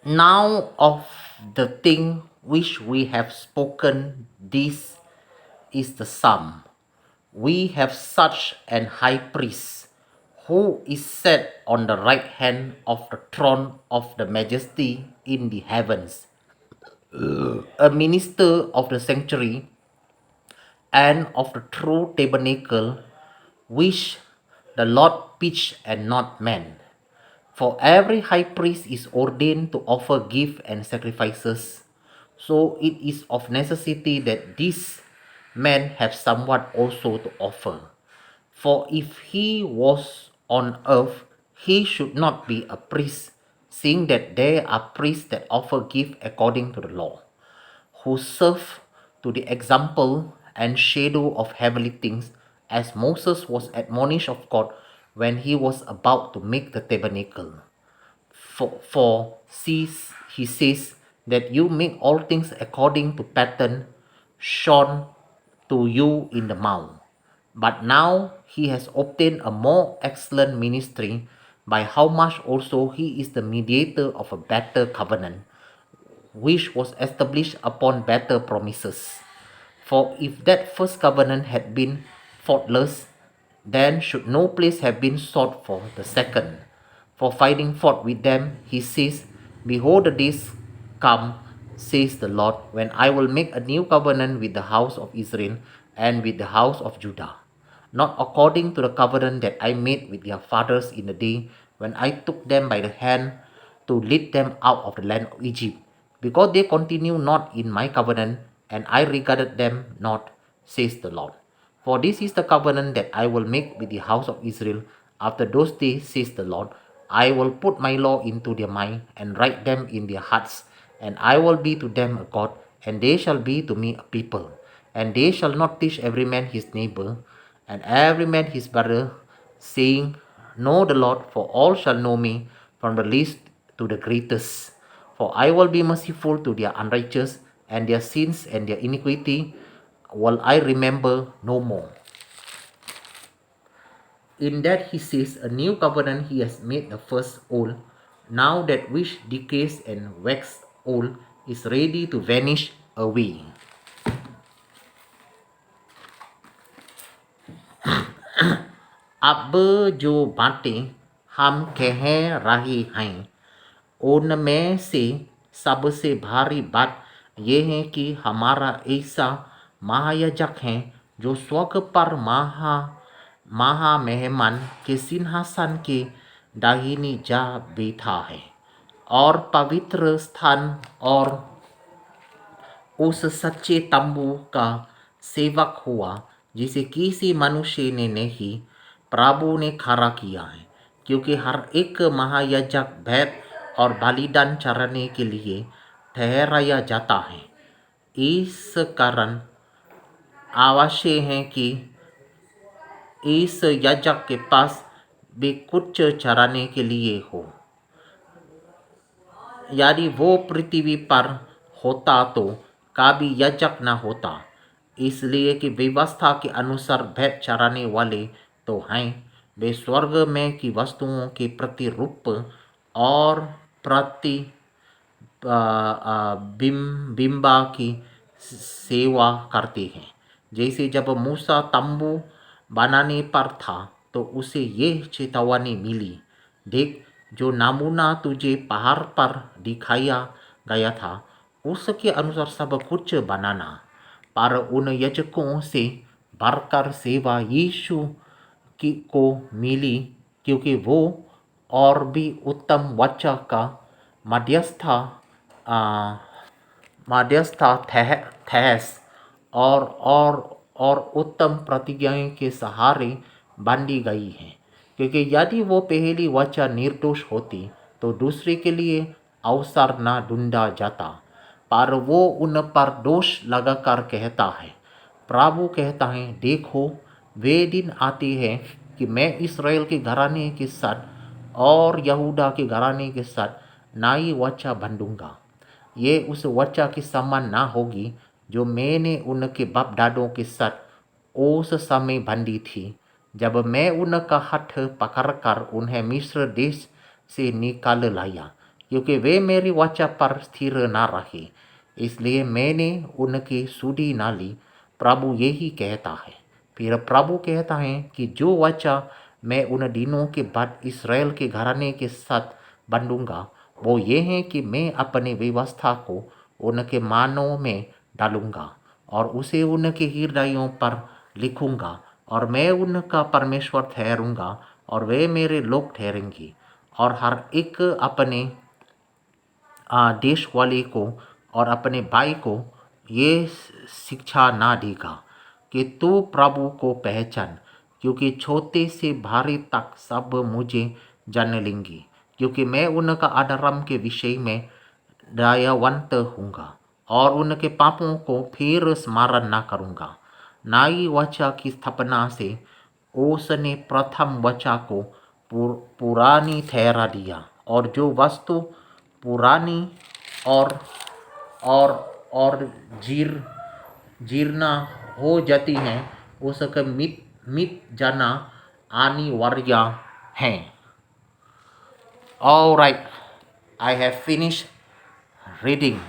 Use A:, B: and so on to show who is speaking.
A: Now of the thing which we have spoken, this is the sum. We have such an high priest who is set on the right hand of the throne of the majesty in the heavens, a minister of the sanctuary and of the true tabernacle which the Lord pitched and not man. For every high priest is ordained to offer gifts and sacrifices, so it is of necessity that this man have somewhat also to offer. For if he was on earth, he should not be a priest, seeing that there are priests that offer gifts according to the law, who serve to the example and shadow of heavenly things, as Moses was admonished of God when he was about to make the tabernacle. For he says that you make all things according to pattern shown to you in the mount. But now he has obtained a more excellent ministry, by how much also he is the mediator of a better covenant, which was established upon better promises. For if that first covenant had been faultless, then should no place have been sought for the second. For finding fault with them, he says, Behold, the days come, says the Lord, when I will make a new covenant with the house of Israel and with the house of Judah, not according to the covenant that I made with their fathers in the day when I took them by the hand to lead them out of the land of Egypt, because they continue not in my covenant, and I regarded them not, says the Lord. For this is the covenant that I will make with the house of Israel after those days, says the Lord. I will put my law into their mind and write them in their hearts, and I will be to them a God, and they shall be to me a people. And they shall not teach every man his neighbor, and every man his brother, saying, Know the Lord, for all shall know me, from the least to the greatest. For I will be merciful to their unrighteous, and their sins and their iniquity will I remember no more. In that he says, A new covenant he has made the first old. Now that which decays and waxes old is ready to vanish away. अब जो बातें हम कह रहे हैं उनमें से सबसे भारी बात यह है कि हमारा ऐसा महायाजक है जो स्वर्ग पर महामेहमान के सिंहासन के दाहिनी जा बैठा है और पवित्र स्थान और उस सच्चे तंबू का सेवक हुआ जिसे किसी मनुष्य ने नहीं, प्रभु ने खड़ा किया है, क्योंकि हर एक महायाजक भेंट और बलिदान चढ़ाने के लिए ठहराया जाता है। इस कारण आवश्यक है कि इस याजक के पास भी कुछ चढ़ाने के लिए हो। यदि वो पृथ्वी पर होता तो कभी याजक न होता, इसलिए कि व्यवस्था के अनुसार भेंट चढ़ाने वाले तो हैं, वे स्वर्ग में की वस्तुओं के प्रतिरूप और प्रति बिंबा की सेवा करते हैं। जैसे जब मूसा तंबू बनाने पर था तो उसे ये चेतावनी मिली, देख जो नमूना तुझे पहाड़ पर दिखाया गया था उसके अनुसार सब कुछ बनाना। पर उन याजकों से बढ़कर सेवा यीशु को मिली, क्योंकि वो और भी उत्तम वचन का मध्यस्था ठहस और उत्तम प्रतिज्ञाओं के सहारे बांधी गई है। क्योंकि यदि वो पहली वचन निर्दोष होती तो दूसरे के लिए अवसर न ढूंढा जाता, पर वो उन पर दोष लगाकर कहता है, प्रभु कहता है, देखो वे दिन आते हैं कि मैं इस्राएल के घराने के साथ और यहूदा के घराने के साथ नई वाचा बांधूंगा। ये उस वाचा के समान ना होगी जो मैंने उनके बाप दादों के साथ उस समय बांधी थी, जब मैं उनका हाथ पकड़कर उन्हें मिस्र देश से निकाल लाया, क्योंकि वे मेरी वाचा पर स्थिर न रहे, इसलिए मैंने उनकी सुधी न ली। प्रभु यही कहता है। फिर प्रभु कहता है कि जो वाचा मैं उन दिनों के बाद इसराइल के घराने के साथ बांधूंगा वो ये है कि मैं अपनी व्यवस्था को उनके मानों में डालूंगा और उसे उनके हृदयों पर लिखूंगा, और मैं उनका परमेश्वर ठहरूंगा और वे मेरे लोग ठहरेंगे। और हर एक अपने देश वाले को और अपने भाई को ये शिक्षा ना देगा कि तू प्रभु को पहचान, क्योंकि छोटे से भारी तक सब मुझे जान लेंगे, क्योंकि मैं उनका अधर्म के विषय में दयावंत हूँगा और उनके पापों को फिर स्मरण ना करूँगा। नई वाचा की स्थापना से उसने प्रथम वाचा को पुरानी ठहरा दिया, और जो वस्तु पुरानी और और और जीर्ण हो जाती हैं उसका मिट जाना अनिवार्य है। All right, I have finished reading